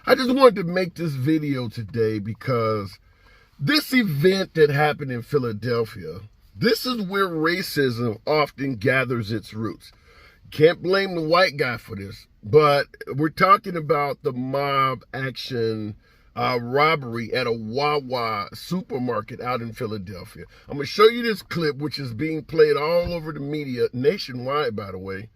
I just wanted to make this video today because this event that happened in Philadelphia, this is where racism often gathers its roots. Can't blame the white guy for this, but we're talking about the mob action robbery at a WAWA supermarket out in Philadelphia. I'm going to show you this clip, which is being played all over the media, nationwide, by the way,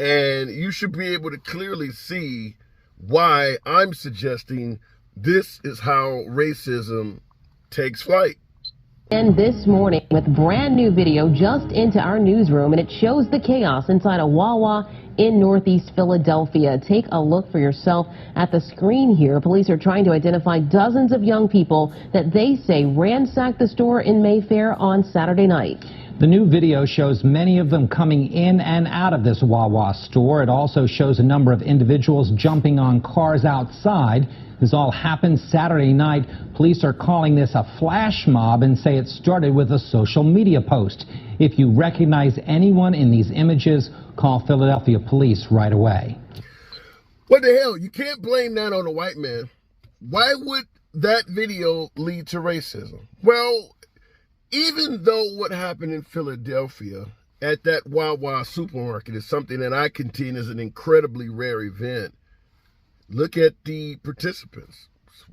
and you should be able to clearly see why I'm suggesting this is how racism takes flight. And this morning with brand new video just into our newsroom, and it shows the chaos inside a Wawa in Northeast Philadelphia. Take a look for yourself at the screen here. Police are trying to identify dozens of young people that they say ransacked the store in Mayfair on Saturday night. The new video shows many of them coming in and out of this Wawa store. It also shows a number of individuals jumping on cars outside. This all happened Saturday night. Police are calling this a flash mob and say it started with a social media post. If you recognize anyone in these images, call Philadelphia police right away. What the hell? You can't blame that on a white man. Why would that video lead to racism? Well, even though what happened in Philadelphia at that Wawa supermarket is something that I contend is an incredibly rare event, look at the participants.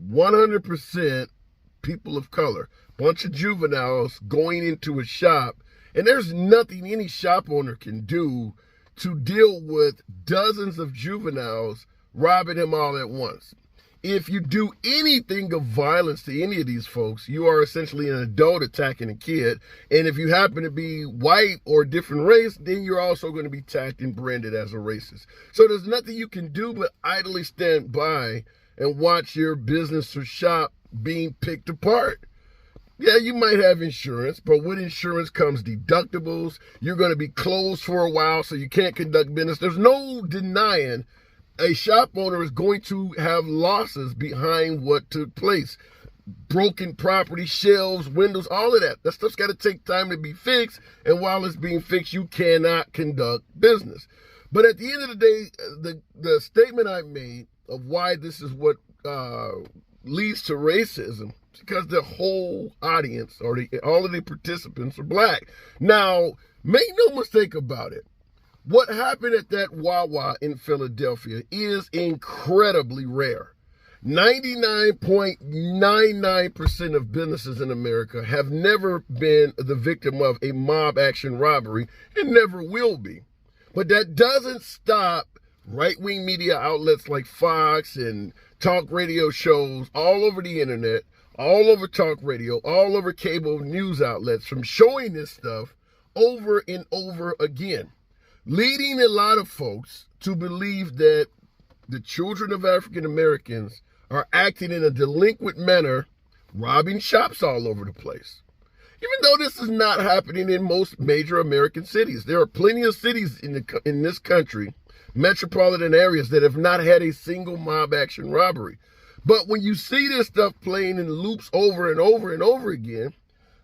100% people of color. Bunch of juveniles going into a shop, and there's nothing any shop owner can do to deal with dozens of juveniles robbing him all at once. If you do anything of violence to any of these folks, you are essentially an adult attacking a kid. And if you happen to be white or a different race, then you're also going to be tagged and branded as a racist. So there's nothing you can do but idly stand by and watch your business or shop being picked apart. Yeah, you might have insurance, but with insurance comes deductibles. You're going to be closed for a while, so you can't conduct business. There's no denying a shop owner is going to have losses behind what took place. Broken property, shelves, windows, all of that. That stuff's got to take time to be fixed. And while it's being fixed, you cannot conduct business. But at the end of the day, the statement I made of why this is what leads to racism, because the whole audience or all of the participants are black. Now, make no mistake about it. What happened at that Wawa in Philadelphia is incredibly rare. 99.99% of businesses in America have never been the victim of a mob action robbery and never will be. But that doesn't stop right-wing media outlets like Fox and talk radio shows all over the internet, all over talk radio, all over cable news outlets from showing this stuff over and over again, leading a lot of folks to believe that the children of African Americans are acting in a delinquent manner, robbing shops all over the place. Even though this is not happening in most major American cities, there are plenty of cities in this country, metropolitan areas, that have not had a single mob action robbery. But when you see this stuff playing in loops over and over and over again,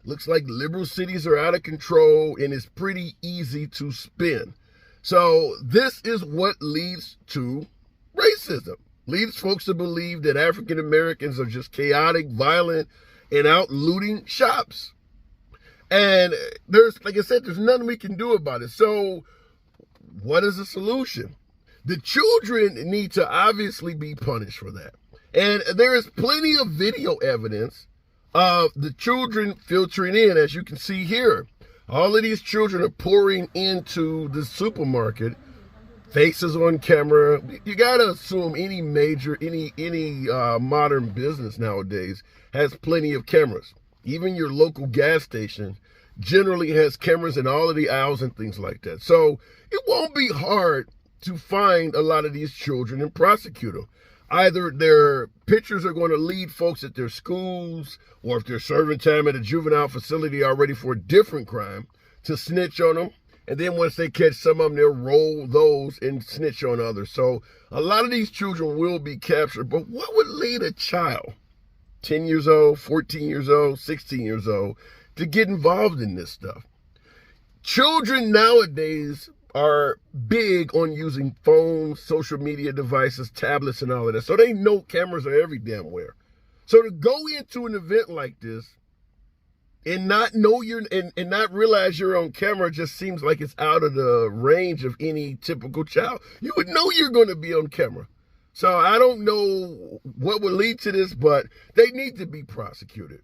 looks like liberal cities are out of control and it's pretty easy to spin. So this is what leads to racism. Leads folks to believe that African Americans are just chaotic, violent, and out looting shops. And there's, like I said, there's nothing we can do about it. So what is the solution? The children need to obviously be punished for that. And there is plenty of video evidence of the children filtering in, as you can see here. All of these children are pouring into the supermarket, faces on camera. You gotta assume any modern business nowadays has plenty of cameras. Even your local gas station generally has cameras in all of the aisles and things like that. So it won't be hard to find a lot of these children and prosecute them. Either their pictures are going to lead folks at their schools, or if they're serving time at a juvenile facility already for a different crime, to snitch on them. And then once they catch some of them, they'll roll those and snitch on others. So a lot of these children will be captured. But what would lead a child, 10 years old, 14 years old, 16 years old, to get involved in this stuff? Children nowadays are big on using phones, social media devices, tablets, and all of that. So they know cameras are every damn where. So to go into an event like this and not know and not realize you're on camera just seems like it's out of the range of any typical child. You would know you're going to be on camera. So I don't know what would lead to this, but they need to be prosecuted.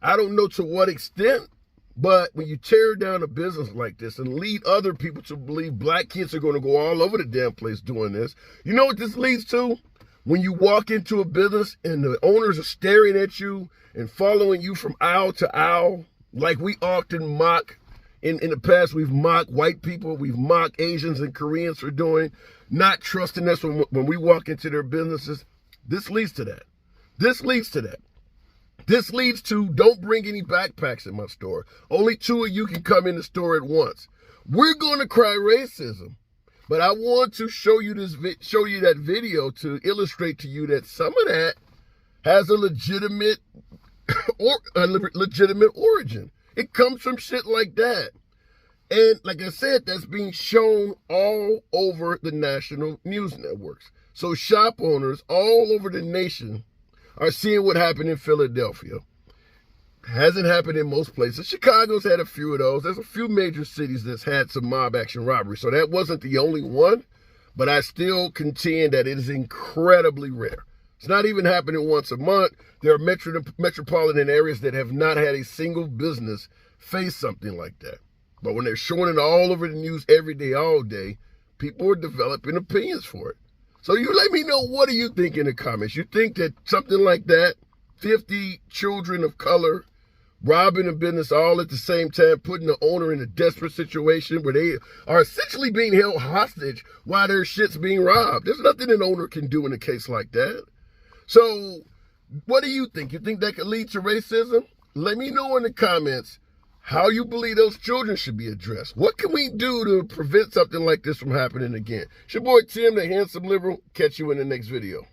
I don't know to what extent, but when you tear down a business like this and lead other people to believe black kids are going to go all over the damn place doing this, you know what this leads to? When you walk into a business and the owners are staring at you and following you from aisle to aisle, like we often mock. In the past, we've mocked white people, we've mocked Asians and Koreans for doing, not trusting us when we walk into their businesses. This leads to that. This leads to that. This leads to don't bring any backpacks in my store. Only 2 of you can come in the store at once. We're going to cry racism, but I want to show you that video to illustrate to you that some of that has a legitimate origin. It comes from shit like that. And like I said, that's being shown all over the national news networks. So shop owners all over the nation are seeing what happened in Philadelphia. Hasn't happened in most places. Chicago's had a few of those. There's a few major cities that's had some mob action robbery. So that wasn't the only one, but I still contend that it is incredibly rare. It's not even happening once a month. There are metropolitan areas that have not had a single business face something like that. But when they're showing it all over the news every day, all day, people are developing opinions for it. So you let me know, what do you think in the comments? You think that something like that, 50 children of color robbing a business all at the same time, putting the owner in a desperate situation where they are essentially being held hostage while their shit's being robbed? There's nothing an owner can do in a case like that. So what do you think? You think that could lead to racism? Let me know in the comments how you believe those children should be addressed. What can we do to prevent something like this from happening again? It's your boy Tim, the handsome liberal. Catch you in the next video.